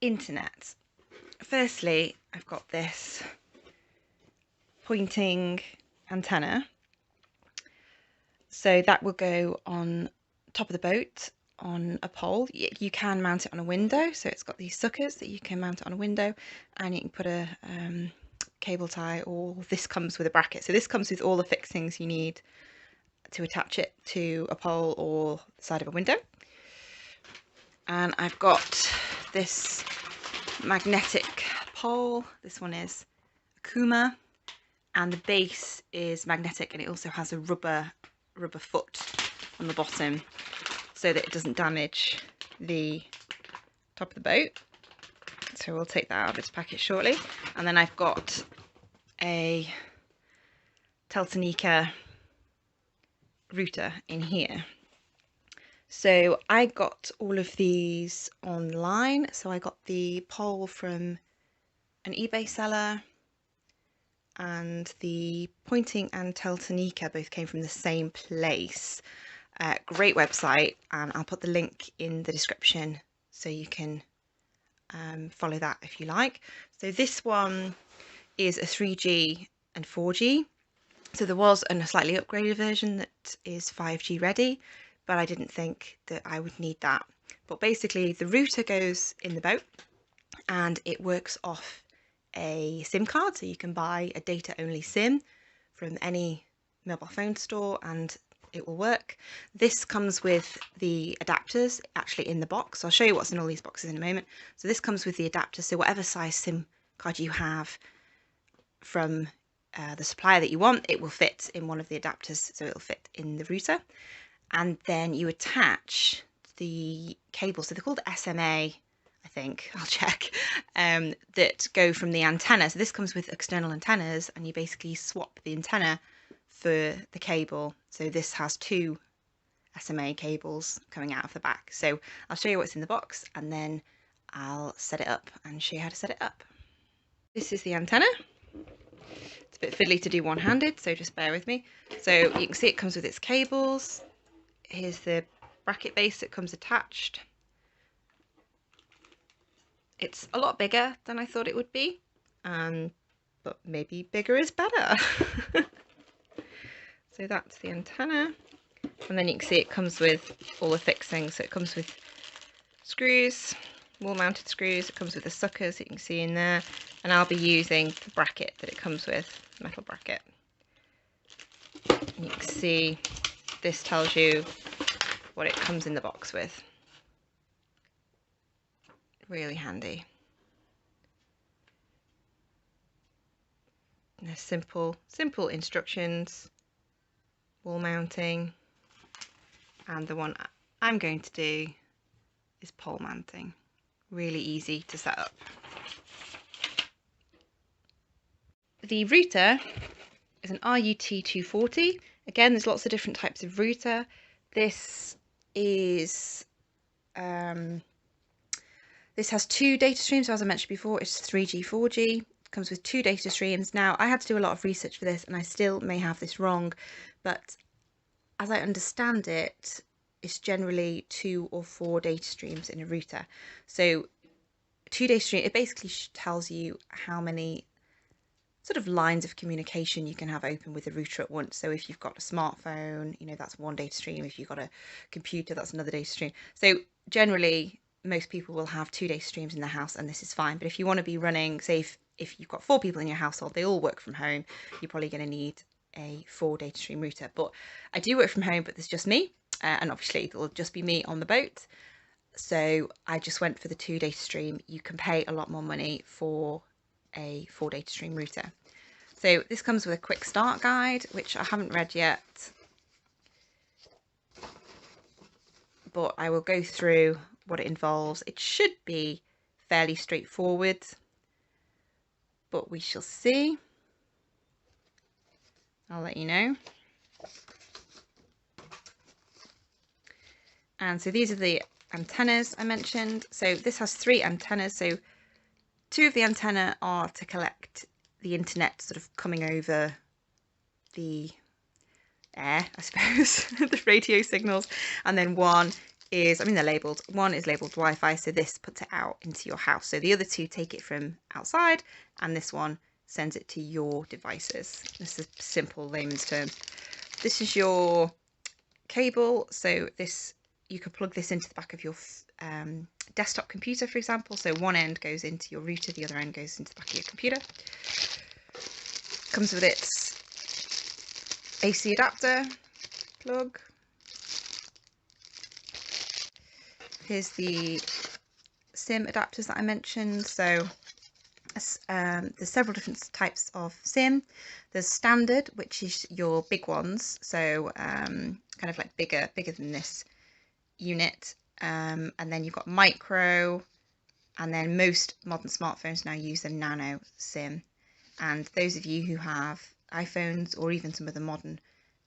internet. Firstly, I've got this pointing antenna. So that will go on top of the boat on a pole. You can mount it on a window, so it's got these suckers that you can mount it on a window, and you can put a cable tie, or this comes with a bracket. So this comes with all the fixings you need to attach it to a pole or the side of a window. And I've got this magnetic pole. This one is a Kuma, and the base is magnetic, and it also has a rubber foot on the bottom so that it doesn't damage the top of the boat. So we'll take that out of its packet shortly. And then I've got a Teltonika router in here. So I got all of these online. So I got the pole from an eBay seller, and the pointing and Teltonika both came from the same place. Great website, and I'll put the link in the description so you can follow that if you like. So this one is a 3G and 4G. So there was a slightly upgraded version that is 5G ready, but I didn't think that I would need that. But basically the router goes in the boat and it works off a SIM card, so you can buy a data only SIM from any mobile phone store and it will work. This comes with the adapters actually in the box. I'll show you what's in all these boxes in a moment. So this comes with the adapter, so whatever size SIM card you have from the supplier that you want, it will fit in one of the adapters, so it'll fit in the router. And then you attach the cables, so they're called SMA, I think, I'll check, that go from the antenna. So this comes with external antennas, and you basically swap the antenna for the cable. So this has two SMA cables coming out of the back. So I'll show you what's in the box and then I'll set it up and show you how to set it up. This is the antenna. It's a bit fiddly to do one-handed, so just bear with me. So you can see it comes with its cables. Here's the bracket base that comes attached. It's a lot bigger than I thought it would be, but maybe bigger is better. So that's the antenna, and then you can see it comes with all the fixings. So it comes with screws, wall mounted screws, it comes with the suckers that you can see in there, and I'll be using the bracket that it comes with, metal bracket. And you can see this tells you what it comes in the box with. Really handy. And there's simple instructions, wall mounting, and the one I'm going to do is pole mounting. Really easy to set up. The router is an RUT240. Again, there's lots of different types of router. This is this has two data streams. So as I mentioned before, it's 3G, 4G. It comes with two data streams. Now, I had to do a lot of research for this, and I still may have this wrong, but as I understand it, it's generally 2 or 4 data streams in a router. So 2 data streams, it basically tells you how many sort of lines of communication you can have open with the router at once. So if you've got a smartphone, you know, that's one data stream. If you've got a computer, that's another data stream. So generally, most people will have 2 data streams in their house, and this is fine. But if you want to be running, say if you've got 4 people in your household, they all work from home, you're probably going to need a 4 data stream router. But I do work from home, but there's just me, and obviously it'll just be me on the boat. So I just went for the 2 data stream. You can pay a lot more money for a 4 data stream router. So this comes with a quick start guide, which I haven't read yet, but I will go through what it involves. It should be fairly straightforward, but we shall see. I'll let you know. And so these are the antennas I mentioned. So this has 3 antennas. So 2 of the antenna are to collect the internet sort of coming over the air, I suppose, the radio signals, and then one is, I mean, they're labelled. One is labelled Wi-Fi, so this puts it out into your house. So the other two take it from outside, and this one sends it to your devices. This is a simple layman's term. This is your cable, so this, you could plug this into the back of your desktop computer, for example. So one end goes into your router, the other end goes into the back of your computer. Comes with its AC adapter plug. Here's the SIM adapters that I mentioned. So there's several different types of SIM. There's standard, which is your big ones, so kind of like bigger than this unit, and then you've got micro, and then most modern smartphones now use a nano SIM. And those of you who have iPhones, or even some of the modern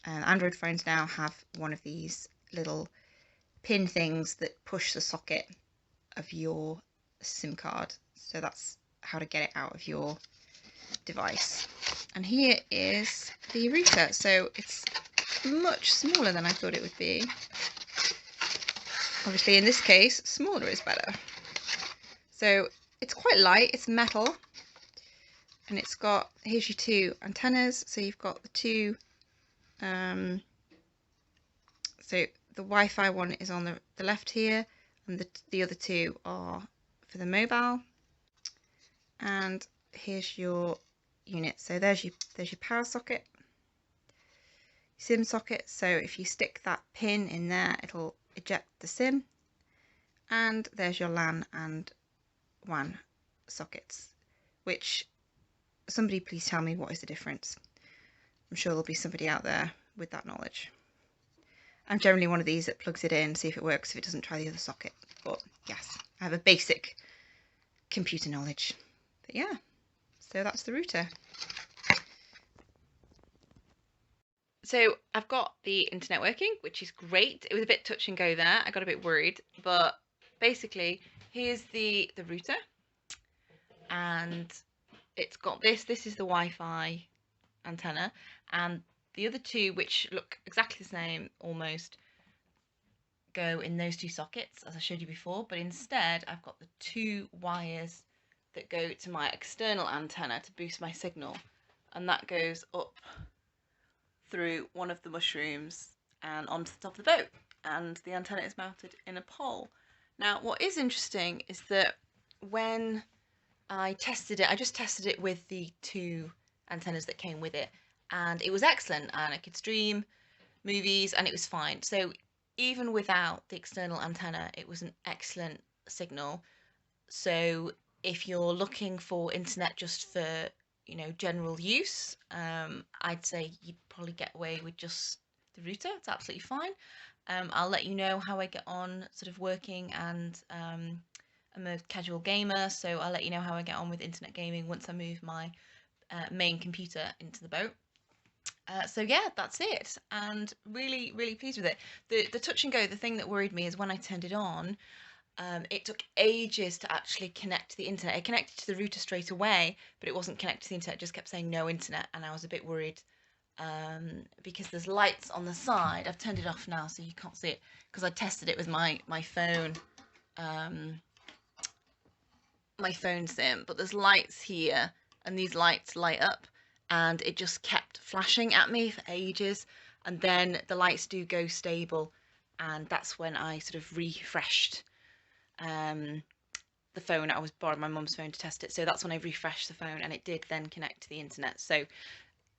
Android phones now, have one of these little pin things that push the socket of your SIM card. So that's how to get it out of your device. And here is the router. So it's much smaller than I thought it would be. Obviously in this case, smaller is better. So it's quite light, it's metal, and it's got, here's your two antennas. So you've got the two, so the Wi-Fi one is on the left here, and the other two are for the mobile. And here's your unit. So there's your power socket, SIM socket. So if you stick that pin in there, it'll eject the SIM. And there's your LAN and WAN sockets, which, somebody please tell me what is the difference. I'm sure there'll be somebody out there with that knowledge. I'm generally one of these that plugs it in, see if it works. If it doesn't, try the other socket. But yes, I have a basic computer knowledge. But yeah, so that's the router. So I've got the internet working, which is great. It was a bit touch and go there. I got a bit worried, but basically here's the router, and it's got this is the Wi-Fi antenna, and the other two, which look exactly the same almost, go in those two sockets as I showed you before, but instead I've got the two wires that go to my external antenna to boost my signal, and that goes up through one of the mushrooms and onto the top of the boat, and the antenna is mounted in a pole. Now what is interesting is that when I tested it, I just tested it with the two antennas that came with it, and it was excellent, and I could stream movies and it was fine. So even without the external antenna, it was an excellent signal. So if you're looking for internet just for, you know, general use, I'd say you'd probably get away with just the router. It's absolutely fine. I'll let you know how I get on sort of working, and I'm a casual gamer, so I'll let you know how I get on with internet gaming once I move my main computer into the boat. So yeah, that's it, and really pleased with it. The touch and go, the thing that worried me is when I turned it on, it took ages to actually connect to the internet. It connected to the router straight away, but it wasn't connected to the internet. It just kept saying no internet, and I was a bit worried because there's lights on the side. I've turned it off now so you can't see it, because I tested it with my phone, my phone SIM, but there's lights here, and these lights light up, and it just kept flashing at me for ages, and then the lights do go stable, and that's when I sort of refreshed the phone. I was borrowing my mum's phone to test it, so that's when I refreshed the phone, and it did then connect to the internet. So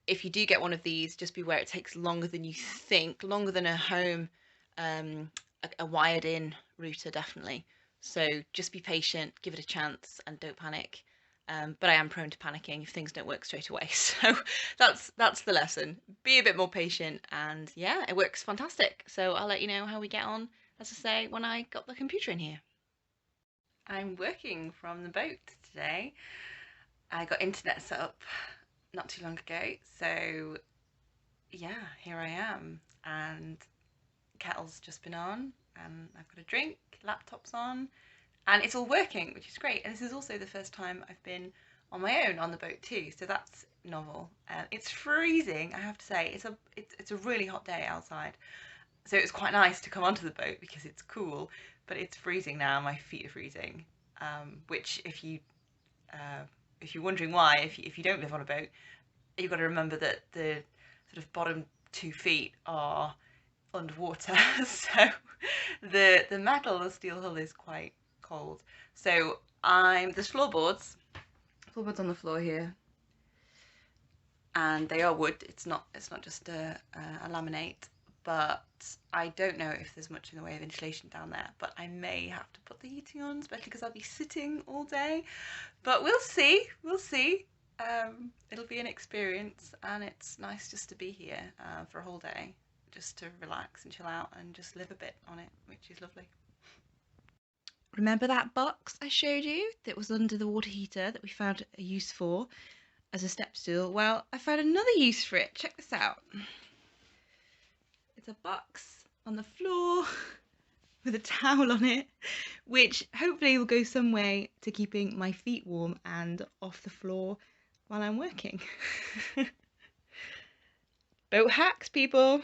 if you do get one of these, just beware it takes longer than you think, longer than a home, a wired in router, definitely. So just be patient, give it a chance, and don't panic. But I am prone to panicking if things don't work straight away. So that's the lesson. Be a bit more patient, and yeah, it works fantastic. So I'll let you know how we get on, as I say, when I got the computer in here. I'm working from the boat today. I got internet set up not too long ago, so yeah, here I am, and kettle's just been on, and I've got a drink, laptop's on, and it's all working, which is great. And this is also the first time I've been on my own on the boat too, so that's novel. It's freezing, I have to say. It's a really hot day outside, So it was quite nice to come onto the boat because it's cool, but it's freezing now. My feet are freezing. Which, if you're wondering why, if you don't live on a boat, you've got to remember that the sort of bottom 2 feet are underwater, so the metal, the steel hull is quite cold. So there's floorboards on the floor here, and they are wood. It's not just a laminate, but I don't know if there's much in the way of insulation down there. But I may have to put the heating on, especially because I'll be sitting all day. But we'll see. We'll see. It'll be an experience, and it's nice just to be here for a whole day, just to relax and chill out and just live a bit on it, which is lovely. Remember that box I showed you that was under the water heater that we found a use for as a step stool? Well, I found another use for it. Check this out. It's a box on the floor with a towel on it, which hopefully will go some way to keeping my feet warm and off the floor while I'm working. Boat hacks, people!